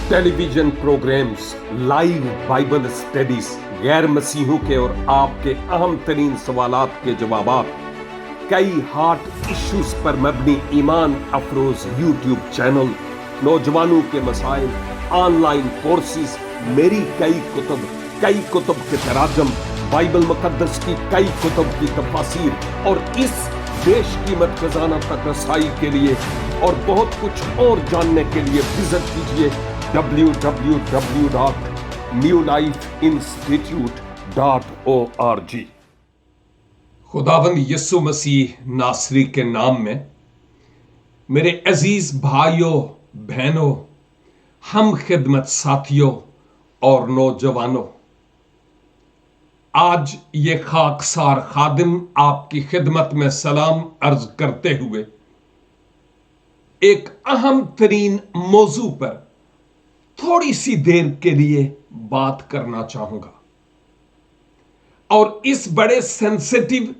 Television programs, live Bible studies, गैर मसीहों के और आपके अहम तरीन सवालात के जवाबात, कई हार्ट इश्यूज पर मबनी ईमान अफरोज यूट्यूब चैनल, नौजवानों के मसाइल, ऑनलाइन कोर्सेज, मेरी कई कुतुब के तराजम, बाइबल मुकद्दस की कई कुतुब की तफासीर और इस बेशकीमत खजाना तक रसाई के लिए और बहुत कुछ और जानने के लिए विजिट कीजिए www.newlifeinstitute.org। खुदावंद यीशु मसीह नासरी के नाम में मेरे अजीज भाइयों बहनों, हम खिदमत साथियों और नौजवानों, आज ये खाकसार खादिम आपकी खिदमत में सलाम अर्ज करते हुए एक अहम तरीन मौजू पर थोड़ी सी देर के लिए बात करना चाहूंगा। और इस बड़े सेंसिटिव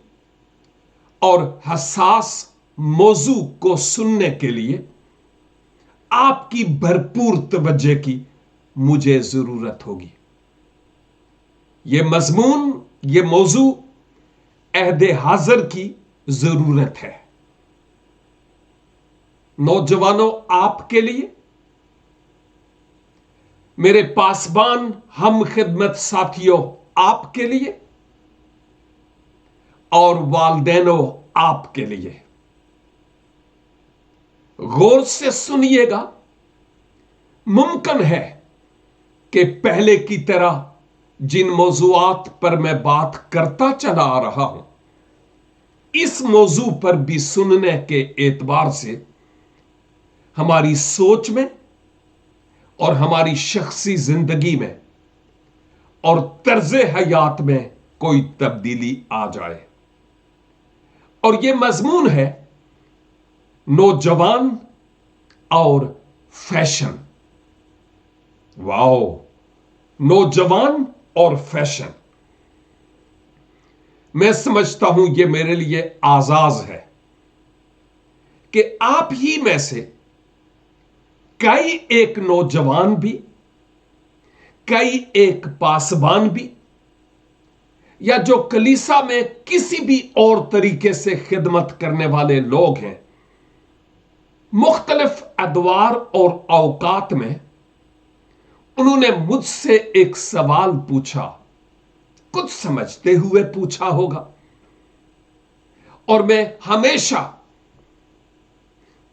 और हसास मौजू को सुनने के लिए आपकी भरपूर तवज्जो की मुझे जरूरत होगी। ये मजमून, ये मौजू अहदे हाजिर की जरूरत है। नौजवानों, आपके लिए, मेरे पासबान हम खिदमत साथियों आपके लिए, और वालदैनों आपके लिए। गौर से सुनिएगा। मुमकिन है कि पहले की तरह जिन मौजूआत पर मैं बात करता चला आ रहा हूं, इस मौजू पर भी सुनने के एतबार से हमारी सोच में और हमारी शख्सी जिंदगी में और तर्ज हयात में कोई तब्दीली आ जाए। और यह मजमून है नौजवान और फैशन। वाओ, नौजवान और फैशन। मैं समझता हूं यह मेरे लिए आजाज है कि आप ही में से कई एक नौजवान भी, कई एक पासबान भी, या जो कलीसा में किसी भी और तरीके से खिदमत करने वाले लोग हैं, मुख्तलिफ अदवार और औकात में उन्होंने मुझसे एक सवाल पूछा, कुछ समझते हुए पूछा होगा, और मैं हमेशा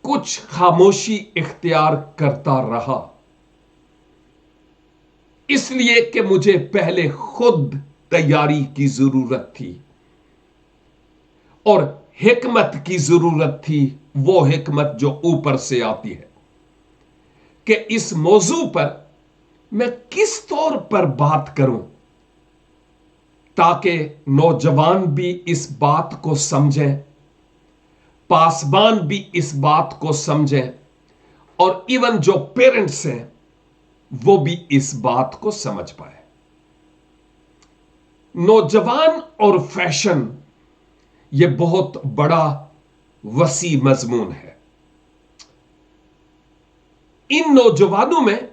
कुछ खामोशी इख्तियार करता रहा, इसलिए कि मुझे पहले खुद तैयारी की जरूरत थी और हिकमत की जरूरत थी, वो हिकमत जो ऊपर से आती है, कि इस मौजू पर मैं किस तौर पर बात करूं ताकि नौजवान भी इस बात को समझें, पासबान भी इस बात को समझें, और इवन जो पेरेंट्स हैं वो भी इस बात को समझ पाए। नौजवान और फैशन ये बहुत बड़ा वसी मजमून है। इन नौजवानों में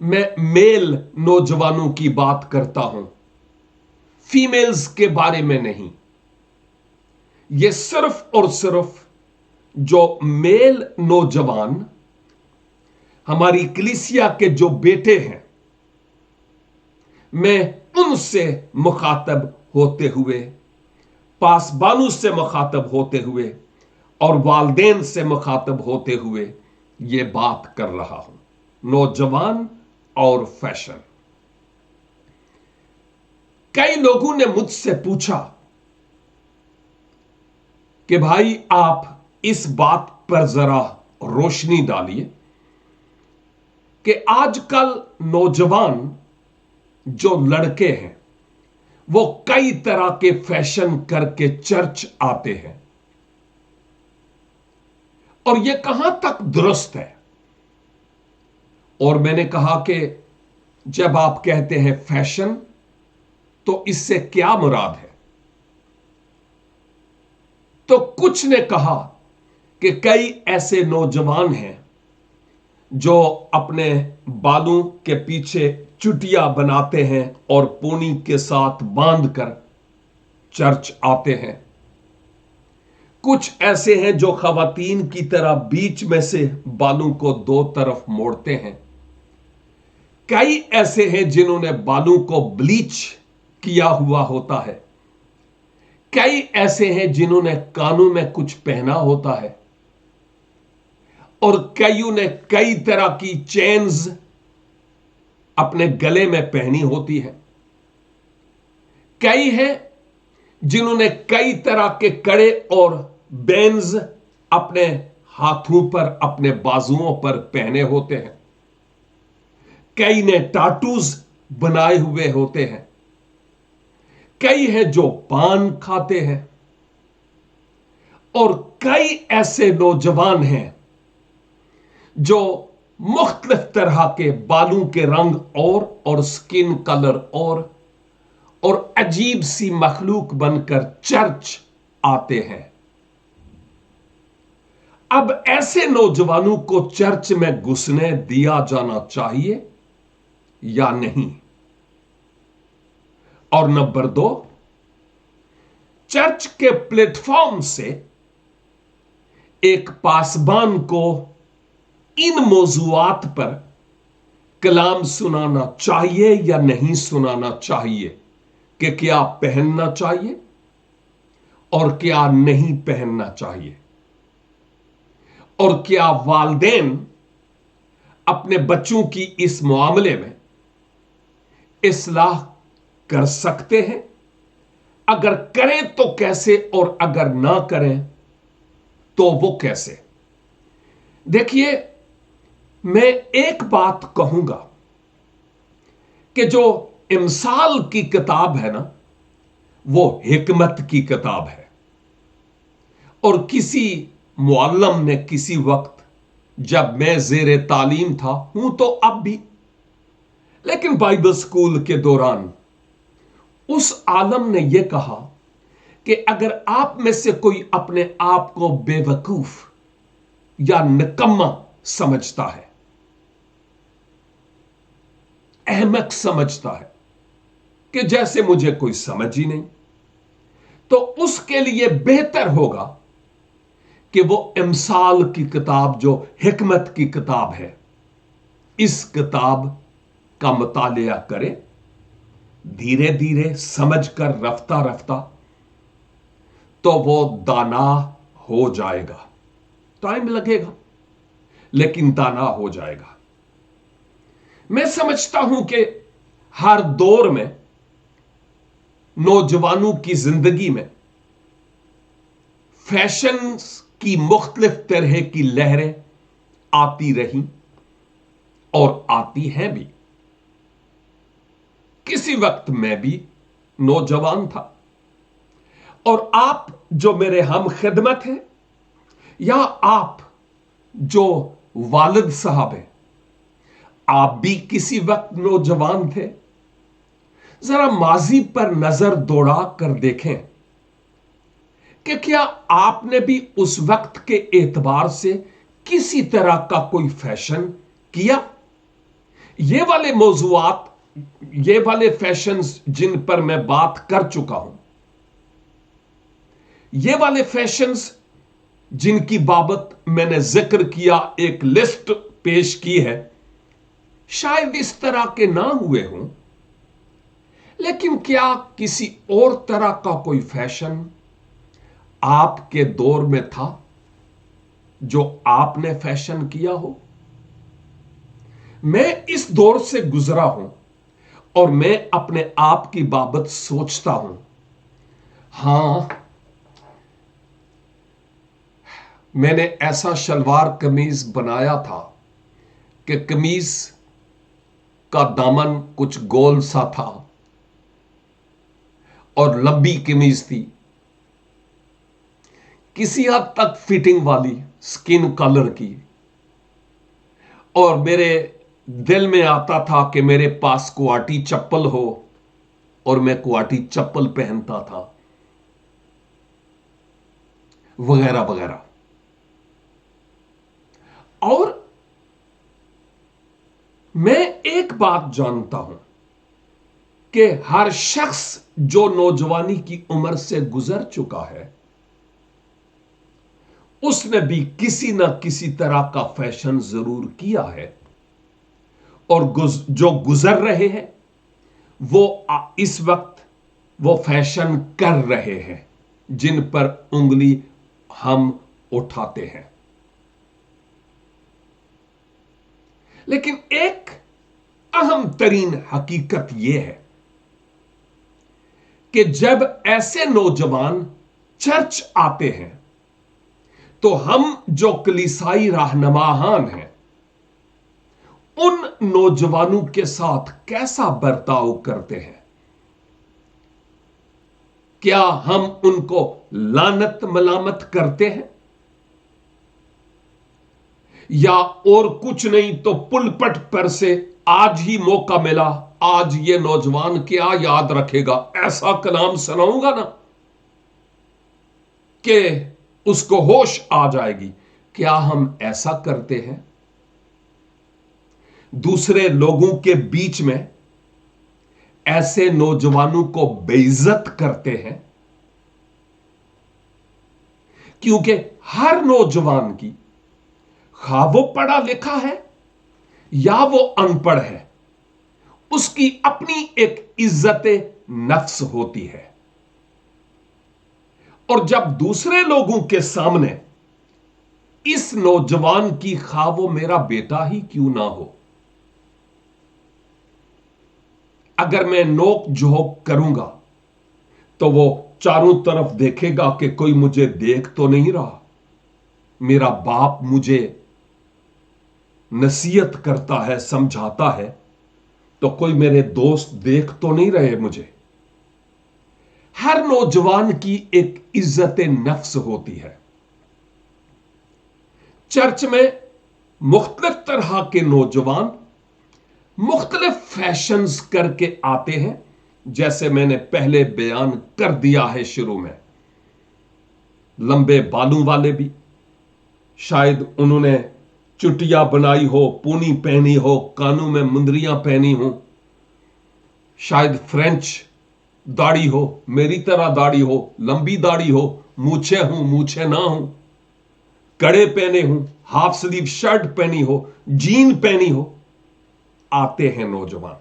मैं मेल नौजवानों की बात करता हूं, फीमेल्स के बारे में नहीं। यह सिर्फ और सिर्फ जो मेल नौजवान हमारी कलीसिया के जो बेटे हैं, मैं उनसे मुखातब होते हुए, पासबानों से मुखातब होते हुए और वालदेन से मुखातब होते हुए यह बात कर रहा हूं। नौजवान और फैशन। कई लोगों ने मुझसे पूछा कि भाई आप इस बात पर जरा रोशनी डालिए कि आजकल नौजवान जो लड़के हैं वो कई तरह के फैशन करके चर्च आते हैं, और यह कहां तक दुरुस्त है। और मैंने कहा कि जब आप कहते हैं फैशन तो इससे क्या मुराद है? तो कुछ ने कहा कि कई ऐसे नौजवान हैं जो अपने बालों के पीछे चुटिया बनाते हैं और पोनी के साथ बांधकर चर्च आते हैं। कुछ ऐसे हैं जो खवातीन की तरह बीच में से बालों को दो तरफ मोड़ते हैं। कई ऐसे हैं जिन्होंने बालों को ब्लीच किया हुआ होता है। कई ऐसे हैं जिन्होंने कानों में कुछ पहना होता है और कईयों ने कई तरह की चेन्स अपने गले में पहनी होती है। कई हैं जिन्होंने कई तरह के कड़े और बैंड्स अपने हाथों पर, अपने बाजुओं पर पहने होते हैं। कई ने टाटूज बनाए हुए होते हैं। कई हैं जो पान खाते हैं और कई ऐसे नौजवान हैं जो मुख्तलिफ तरह के बालों के रंग और स्किन कलर और अजीब सी मखलूक बनकर चर्च आते हैं। अब ऐसे नौजवानों को चर्च में घुसने दिया जाना चाहिए या नहीं? और नंबर 2, चर्च के प्लेटफॉर्म से एक पासबान को इन मौजूआत पर कलाम सुनाना चाहिए या नहीं सुनाना चाहिए कि क्या पहनना चाहिए और क्या नहीं पहनना चाहिए, और क्या वालिदैन अपने बच्चों की इस मामले में इस्लाह कर सकते हैं? अगर करें तो कैसे, और अगर ना करें तो वो कैसे? देखिए, मैं एक बात कहूंगा कि जो इमसाल की किताब है ना, वो हिकमत की किताब है। और किसी मुअल्लम ने किसी वक्त, जब मैं ज़ेरे तालीम था, हूं तो अब भी, लेकिन बाइबल स्कूल के दौरान उस आलम ने यह कहा कि अगर आप में से कोई अपने आप को बेवकूफ या निकम्मा समझता है, अहमक समझता है कि जैसे मुझे कोई समझ ही नहीं, तो उसके लिए बेहतर होगा कि वो इमसाल की किताब, जो हिकमत की किताब है, इस किताब का मुतालिया करे, धीरे धीरे समझकर, रफ्ता रफ्ता, तो वो दाना हो जाएगा। टाइम लगेगा लेकिन दाना हो जाएगा। मैं समझता हूं कि हर दौर में नौजवानों की जिंदगी में फैशन की मुख्तलिफ तरह की लहरें आती रही और आती हैं भी। किसी वक्त मैं भी नौजवान था, और आप जो मेरे हम खिदमत हैं, या आप जो वालिद साहब हैं, आप भी किसी वक्त नौजवान थे। जरा माजी पर नजर दौड़ा कर देखें कि क्या आपने भी उस वक्त के एतबार से किसी तरह का कोई फैशन किया। ये वाले मौजूआत, ये वाले फैशंस जिन पर मैं बात कर चुका हूं, ये वाले फैशंस जिनकी बाबत मैंने जिक्र किया, एक लिस्ट पेश की है, शायद इस तरह के ना हुए हों, लेकिन क्या किसी और तरह का कोई फैशन आपके दौर में था जो आपने फैशन किया हो? मैं इस दौर से गुजरा हूं और मैं अपने आप की बाबत सोचता हूं, हां, मैंने ऐसा शलवार कमीज बनाया था कि कमीज का दामन कुछ गोल सा था और लंबी कमीज थी, किसी हद तक फिटिंग वाली, स्किन कलर की, और मेरे दिल में आता था कि मेरे पास क्वाटी चप्पल हो और मैं क्वाटी चप्पल पहनता था, वगैरह वगैरह। और मैं एक बात जानता हूं कि हर शख्स जो नौजवानी की उम्र से गुजर चुका है, उसने भी किसी ना किसी तरह का फैशन जरूर किया है, और जो गुजर रहे हैं वो इस वक्त वो फैशन कर रहे हैं जिन पर उंगली हम उठाते हैं। लेकिन एक अहम तरीन हकीकत यह है कि जब ऐसे नौजवान चर्च आते हैं तो हम जो कलीसाई रहनुमाहान हैं उन नौजवानों के साथ कैसा बर्ताव करते हैं। क्या हम उनको लानत मलामत करते हैं, या और कुछ नहीं तो पुलपट पर से आज ही मौका मिला, आज ये नौजवान क्या याद रखेगा, ऐसा कलाम सुनाऊंगा ना कि उसको होश आ जाएगी। क्या हम ऐसा करते हैं? दूसरे लोगों के बीच में ऐसे नौजवानों को बेइज्जत करते हैं, क्योंकि हर नौजवान की खा वो पढ़ा लिखा है या वो अनपढ़ है, उसकी अपनी एक इज्जत नफ्स होती है। और जब दूसरे लोगों के सामने इस नौजवान की खा वो मेरा बेटा ही क्यों ना हो, अगर मैं नोक झोंक करूंगा तो वो चारों तरफ देखेगा कि कोई मुझे देख तो नहीं रहा, मेरा बाप मुझे नसीहत करता है, समझाता है, तो कोई मेरे दोस्त देख तो नहीं रहे मुझे। हर नौजवान की एक इज्जत नफ्स होती है। चर्च में मुख्तलिफ तरह के नौजवान मुख्तलिफ फैशंस करके आते हैं, जैसे मैंने पहले बयान कर दिया है शुरू में। लंबे बालों वाले भी, शायद उन्होंने चुटिया बनाई हो, पूनी पहनी हो, कानों में मुंदरियां पहनी हो, शायद फ्रेंच दाढ़ी हो, मेरी तरह दाढ़ी हो, लंबी दाढ़ी हो, मूछे हूं मूछे ना हो, कड़े पहने हूं, हाफ स्लीव शर्ट पहनी हो, जीन पहनी हो, आते हैं नौजवान।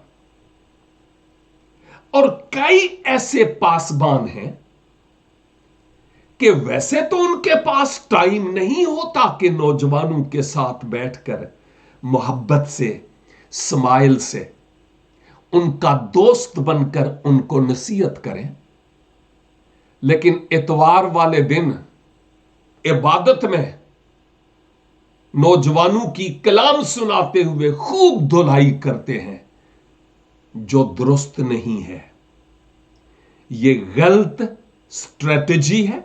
और कई ऐसे पासबान हैं कि वैसे तो उनके पास टाइम नहीं होता कि नौजवानों के साथ बैठकर मोहब्बत से, स्माइल से उनका दोस्त बनकर उनको नसीहत करें, लेकिन इतवार वाले दिन इबादत में नौजवानों की कलाम सुनाते हुए खूब धुलाई करते हैं, जो दुरुस्त नहीं है। यह गलत स्ट्रेटजी है,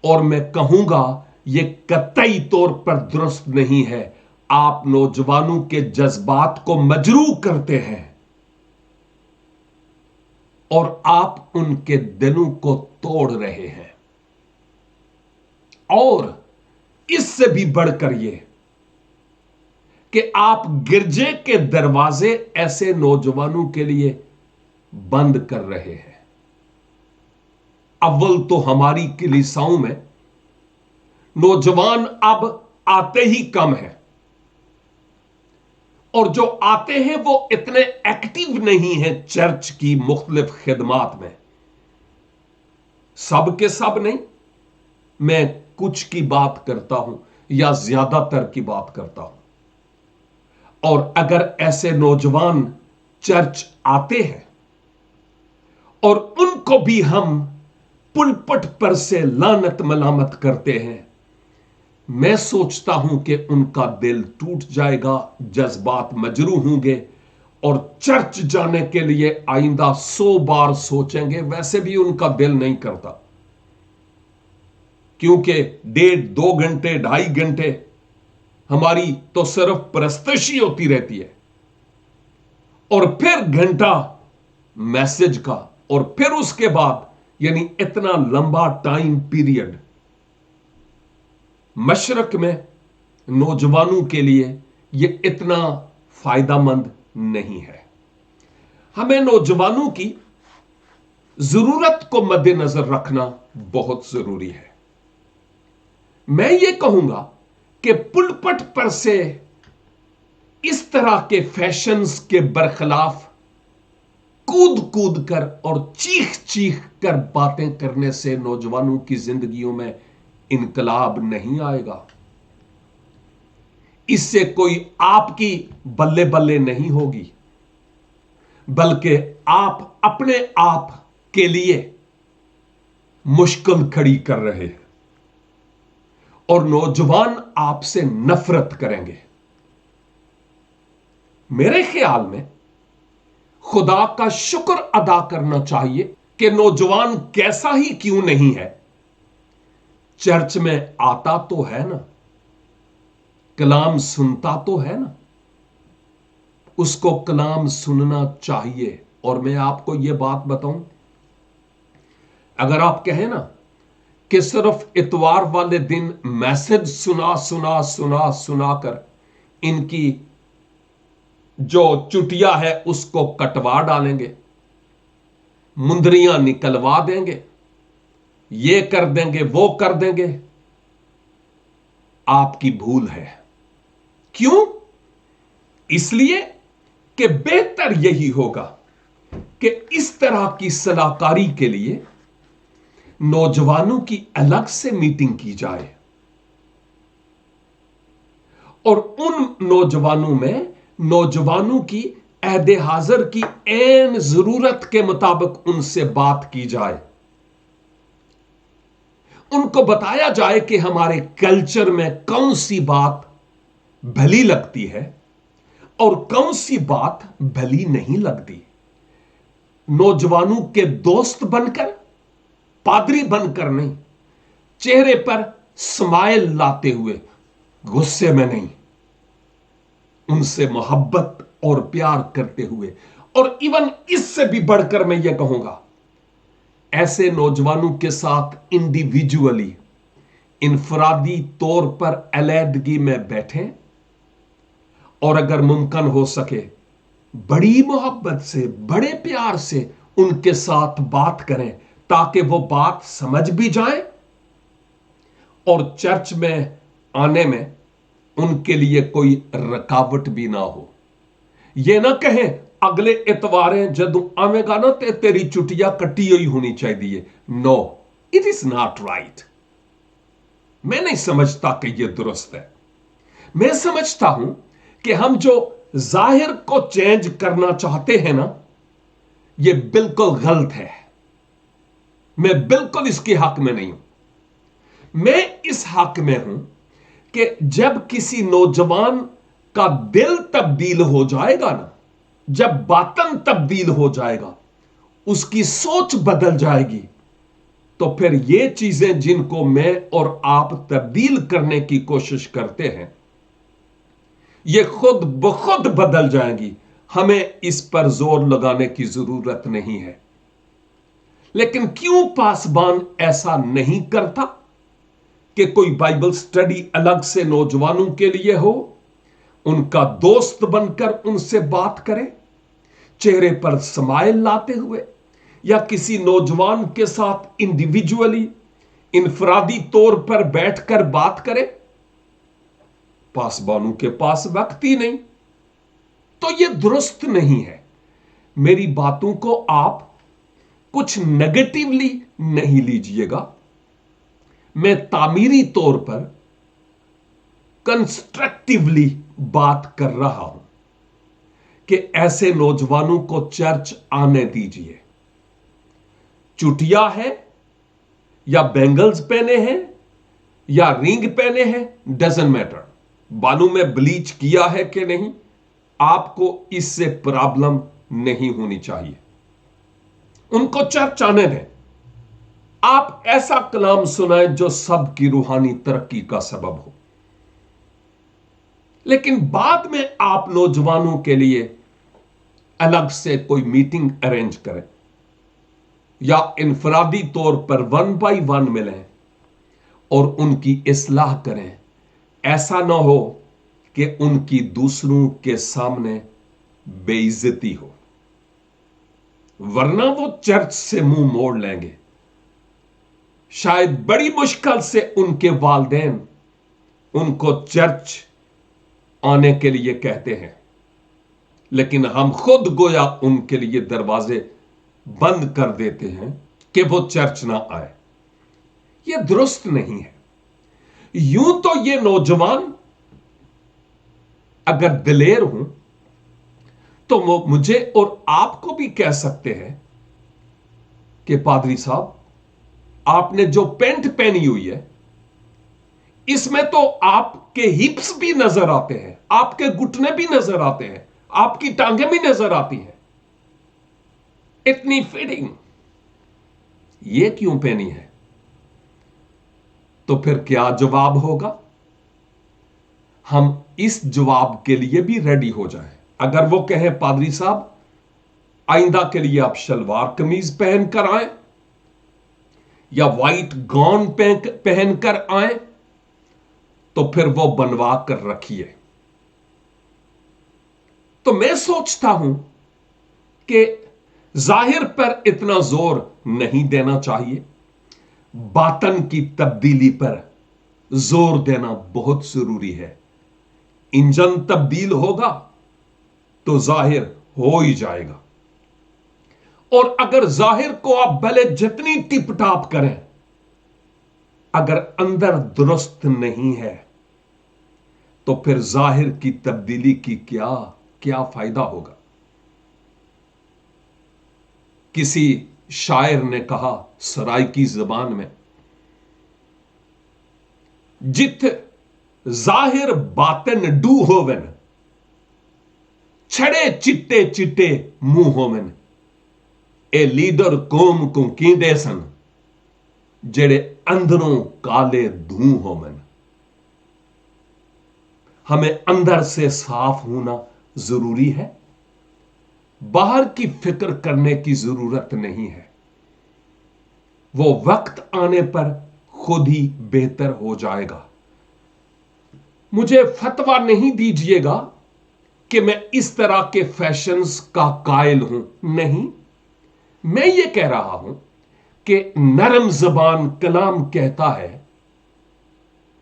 और मैं कहूंगा यह कतई तौर पर दुरुस्त नहीं है। आप नौजवानों के जज्बात को मजरूह करते हैं और आप उनके दिलों को तोड़ रहे हैं। और इससे भी बढ़कर यह कि आप गिरजे के दरवाजे ऐसे नौजवानों के लिए बंद कर रहे हैं। अव्वल तो हमारी कलीसियाओं में नौजवान अब आते ही कम हैं, और जो आते हैं वो इतने एक्टिव नहीं हैं चर्च की मुख्तलिफ खिदमात में। सब के सब नहीं, मैं कुछ की बात करता हूं या ज्यादातर की बात करता हूं। और अगर ऐसे नौजवान चर्च आते हैं और उनको भी हम पुलपट पर से लानत मलामत करते हैं, मैं सोचता हूं कि उनका दिल टूट जाएगा, जज्बात मजरूह होंगे और चर्च जाने के लिए आइंदा 100 बार सोचेंगे। वैसे भी उनका दिल नहीं करता, क्योंकि 1.5-2 घंटे 2.5 घंटे हमारी तो सिर्फ परस्तिश ही होती रहती है, और फिर घंटा मैसेज का, और फिर उसके बाद यानी इतना लंबा टाइम पीरियड मशरक में नौजवानों के लिए यह इतना फायदा मंद नहीं है। हमें नौजवानों की जरूरत को मद्देनजर रखना बहुत जरूरी है। मैं ये कहूंगा कि पुलपट पर से इस तरह के फैशंस के बरखिलाफ कूद कूद कर और चीख चीख कर बातें करने से नौजवानों की जिंदगियों में इनकलाब नहीं आएगा। इससे कोई आपकी बल्ले बल्ले नहीं होगी, बल्कि आप अपने आप के लिए मुश्किल खड़ी कर रहे हैं और नौजवान आपसे नफरत करेंगे। मेरे ख्याल में खुदा का शुक्र अदा करना चाहिए कि नौजवान कैसा ही क्यों नहीं है, चर्च में आता तो है ना, कलाम सुनता तो है ना, उसको कलाम सुनना चाहिए। और मैं आपको यह बात बताऊं, अगर आप कहें ना कि सिर्फ इतवार वाले दिन मैसेज सुना सुना सुना सुना कर इनकी जो चुटिया है उसको कटवा डालेंगे, मुंदरियां निकलवा देंगे, ये कर देंगे वो कर देंगे, आपकी भूल है। क्यों? इसलिए कि बेहतर यही होगा कि इस तरह की सलाहकारी के लिए नौजवानों की अलग से मीटिंग की जाए और उन नौजवानों में नौजवानों की अहदे हाजिर की ऐन जरूरत के मुताबिक उनसे बात की जाए। उनको बताया जाए कि हमारे कल्चर में कौन सी बात भली लगती है और कौन सी बात भली नहीं लगती। नौजवानों के दोस्त बनकर, पादरी बनकर नहीं, चेहरे पर स्माइल लाते हुए, गुस्से में नहीं, उनसे मोहब्बत और प्यार करते हुए। और इवन इससे भी बढ़कर मैं यह कहूंगा, ऐसे नौजवानों के साथ इंडिविजुअली, इनफरादी तौर पर अलैदगी में बैठें और अगर मुमकिन हो सके बड़ी मोहब्बत से, बड़े प्यार से उनके साथ बात करें ताकि वो बात समझ भी जाए और चर्च में आने में उनके लिए कोई रुकावट भी ना हो। ये ना कहें अगले इतवारें जदों आवेगा ना ते तेरी चुटिया कटी हुई होनी चाहिए। No, it is not right. मैं नहीं समझता कि यह दुरुस्त है। मैं समझता हूं कि हम जो जाहिर को चेंज करना चाहते हैं ना, यह बिल्कुल गलत है। मैं बिल्कुल इसके हक में नहीं हूं। मैं इस हक में हूं कि जब किसी नौजवान का दिल तब्दील हो जाएगा ना, जब बातन तब्दील हो जाएगा, उसकी सोच बदल जाएगी, तो फिर ये चीजें जिनको मैं और आप तब्दील करने की कोशिश करते हैं, ये खुद ब खुद बदल जाएंगी। हमें इस पर जोर लगाने की जरूरत नहीं है। लेकिन क्यों पासबान ऐसा नहीं करता कि कोई बाइबल स्टडी अलग से नौजवानों के लिए हो, उनका दोस्त बनकर उनसे बात करें, चेहरे पर स्माइल लाते हुए, या किसी नौजवान के साथ इंडिविजुअली, इनफरादी तौर पर बैठकर बात करें। पासबानों के पास वक्त ही नहीं, तो यह दुरुस्त नहीं है। मेरी बातों को आप कुछ नेगेटिवली नहीं लीजिएगा। मैं तामीरी तौर पर कंस्ट्रक्टिवली बात कर रहा हूं कि ऐसे नौजवानों को चर्च आने दीजिए। चुटिया है या बैंगल्स पहने हैं या रिंग पहने हैं, डजंट मैटर। बालों में ब्लीच किया है कि नहीं, आपको इससे प्रॉब्लम नहीं होनी चाहिए। उनको चर्च आने दें। आप ऐसा कलाम सुनाएं जो सबकी रूहानी तरक्की का सबब हो। लेकिन बाद में आप नौजवानों के लिए अलग से कोई मीटिंग अरेंज करें या इनफरादी तौर पर 1 बाय 1 मिलें और उनकी इस्लाह करें। ऐसा ना हो کہ उनकी दूसरों के सामने बेइज्जती हो, वरना वो चर्च से मुंह मोड़ लेंगे। शायद बड़ी मुश्किल से उनके वालिदैन उनको चर्च आने के लिए कहते हैं, लेकिन हम खुद गोया उनके लिए दरवाजे बंद कर देते हैं कि वो चर्च ना आए। यह दुरुस्त नहीं है। यूं तो ये नौजवान अगर दिलेर हूं तो वो मुझे और आपको भी कह सकते हैं कि पादरी साहब, आपने जो पैंट पहनी हुई है इसमें तो आपके हिप्स भी नजर आते हैं, आपके घुटने भी नजर आते हैं, आपकी टांगें भी नजर आती हैं, इतनी फिटिंग ये क्यों पहनी है? तो फिर क्या जवाब होगा? हम इस जवाब के लिए भी रेडी हो जाएं। अगर वो कहे पादरी साहब आइंदा के लिए आप शलवार कमीज पहन कर आए या व्हाइट गाउन पहन कर आए, तो फिर वो बनवा कर रखिए। तो मैं सोचता हूं कि जाहिर पर इतना जोर नहीं देना चाहिए, बातन की तब्दीली पर जोर देना बहुत जरूरी है। इंजन तब्दील होगा तो जाहिर हो ही जाएगा, और अगर जाहिर को आप भले जितनी टिप टाप करें, अगर अंदर दुरुस्त नहीं है तो फिर जाहिर की तब्दीली की क्या फायदा होगा? किसी शायर ने कहा सराइकी जबान में, जित जाहिर बातन डू होवन, छड़े चिट्टे चिट्टे मुंह होवन, ए लीडर कौम को कींदे सन, जेड़े अंदरों काले धू होवन। हमें अंदर से साफ होना जरूरी है, बाहर की फिक्र करने की जरूरत नहीं है। वो वक्त आने पर खुद ही बेहतर हो जाएगा। मुझे फतवा नहीं दीजिएगा कि मैं इस तरह के फैशंस का कायल हूं, नहीं। मैं ये कह रहा हूं कि नरम जबान कलाम कहता है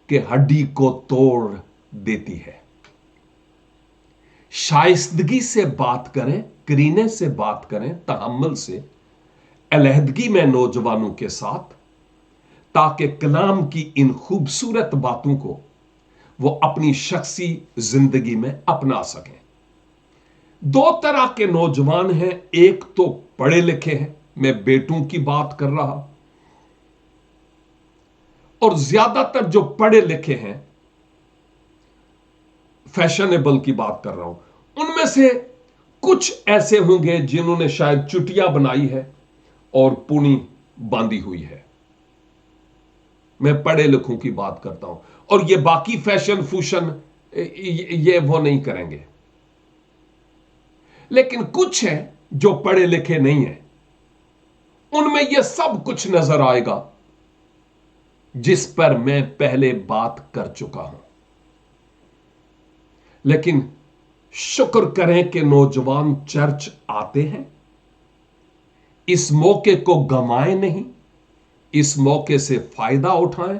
कि हड्डी को तोड़ देती है। शाइस्तगी से बात करें, करीने से बात करें, तहम्मुल से, अलहदगी में नौजवानों के साथ, ताकि कलाम की इन खूबसूरत बातों को वो अपनी शख्सी जिंदगी में अपना सकें। दो तरह के नौजवान हैं, एक तो पढ़े लिखे हैं, मैं बेटों की बात कर रहा, और ज्यादातर जो पढ़े लिखे हैं, फैशनेबल की बात कर रहा हूं, उनमें से कुछ ऐसे होंगे जिन्होंने शायद चुटिया बनाई है और पुनी बांधी हुई है। मैं पढ़े लिखों की बात करता हूं, और ये बाकी फैशन फूशन ये वो नहीं करेंगे। लेकिन कुछ हैं जो पढ़े लिखे नहीं हैं, उनमें यह सब कुछ नजर आएगा जिस पर मैं पहले बात कर चुका हूं। लेकिन शुक्र करें कि नौजवान चर्च आते हैं। इस मौके को गंवाएं नहीं, इस मौके से फायदा उठाएं,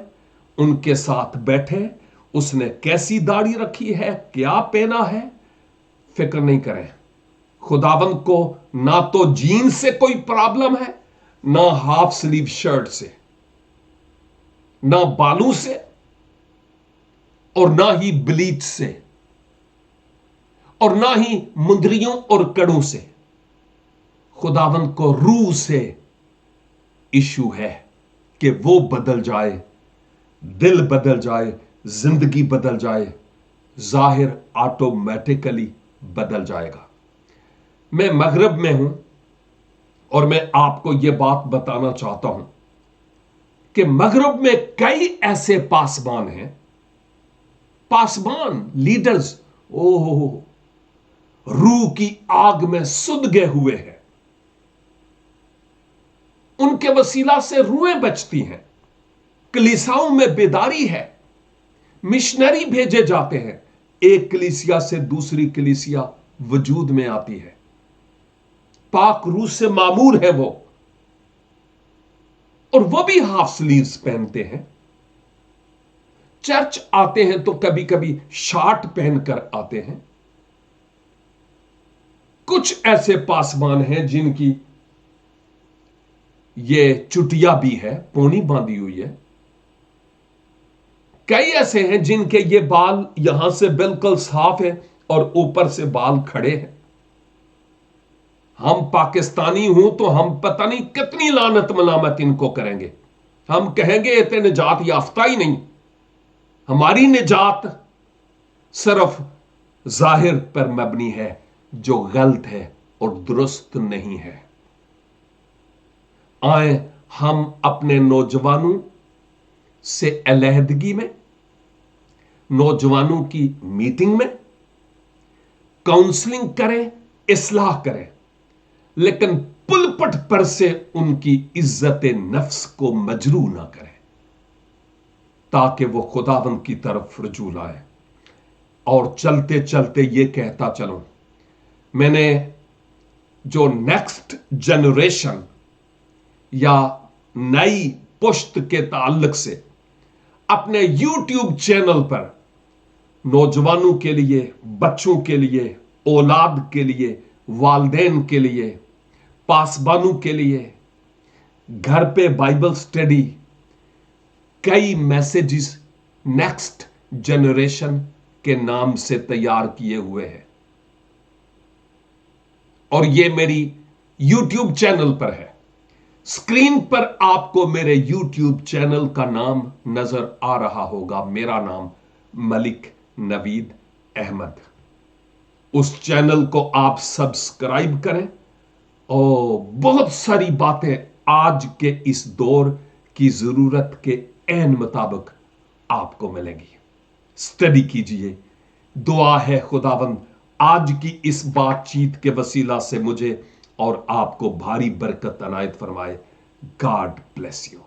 उनके साथ बैठे, उसने कैसी दाढ़ी रखी है, क्या पहना है, फिक्र नहीं करें। खुदावंद को ना तो जीन्स से कोई प्रॉब्लम है, ना हाफ स्लीव शर्ट से, ना बालों से, और ना ही ब्लीच से, और ना ही मुंदरियों और कड़ों से। खुदावंद को रूह से इशू है कि वो बदल जाए, दिल बदल जाए, जिंदगी बदल जाए, जाहिर ऑटोमेटिकली बदल जाएगा। मैं मगरब में हूं और मैं आपको यह बात बताना चाहता हूं कि मगरब में कई ऐसे पासबान हैं, पासबान लीडर्स, ओह, रूह की आग में सुलगे हुए हैं। उनके वसीला से रूहें बचती हैं, कलीसियाओं में बेदारी है, मिशनरी भेजे जाते हैं, एक कलीसिया से दूसरी कलीसिया वजूद में आती है। पाक रूह से मामूर है वो, और वो भी हाफ स्लीव्स पहनते हैं। चर्च आते हैं तो कभी कभी शर्ट पहनकर आते हैं। कुछ ऐसे पासवान हैं जिनकी ये चुटिया भी है, पोनी बांधी हुई है। कई ऐसे हैं जिनके ये बाल यहां से बिल्कुल साफ है और ऊपर से बाल खड़े हैं। हम पाकिस्तानी हूं तो हम पता नहीं कितनी लानत मलामत इनको करेंगे। हम कहेंगे इतने निजात याफ्ता ही नहीं। हमारी निजात सिर्फ जाहिर पर मबनी है, जो गलत है और दुरुस्त नहीं है। आए हम अपने नौजवानों से अलहदगी में, नौजवानों की मीटिंग में काउंसलिंग करें, इस्लाह करें, लेकिन पुलपट पर से उनकी इज्जत नफ्स को मजरू ना करें, ताकि वो खुदावंद की तरफ रुजू लाए। और चलते चलते ये कहता चलूं, मैंने जो नेक्स्ट जनरेशन या नई पुश्त के ताल्लुक से अपने यूट्यूब चैनल पर नौजवानों के लिए, बच्चों के लिए, औलाद के लिए, वालदैन के लिए, पासबानों के लिए, घर पे बाइबल स्टडी, कई मैसेजेस नेक्स्ट जनरेशन के नाम से तैयार किए हुए हैं। और ये मेरी यूट्यूब चैनल पर है। स्क्रीन पर आपको मेरे यूट्यूब चैनल का नाम नजर आ रहा होगा। मेरा नाम मलिक नवीद अहमद। उस चैनल को आप सब्सक्राइब करें और बहुत सारी बातें आज के इस दौर की जरूरत के ऐन मुताबिक आपको मिलेंगी। स्टडी कीजिए। दुआ है खुदावंद आज की इस बातचीत के वसीला से मुझे और आपको भारी बरकत अनायत फरमाए। God bless you.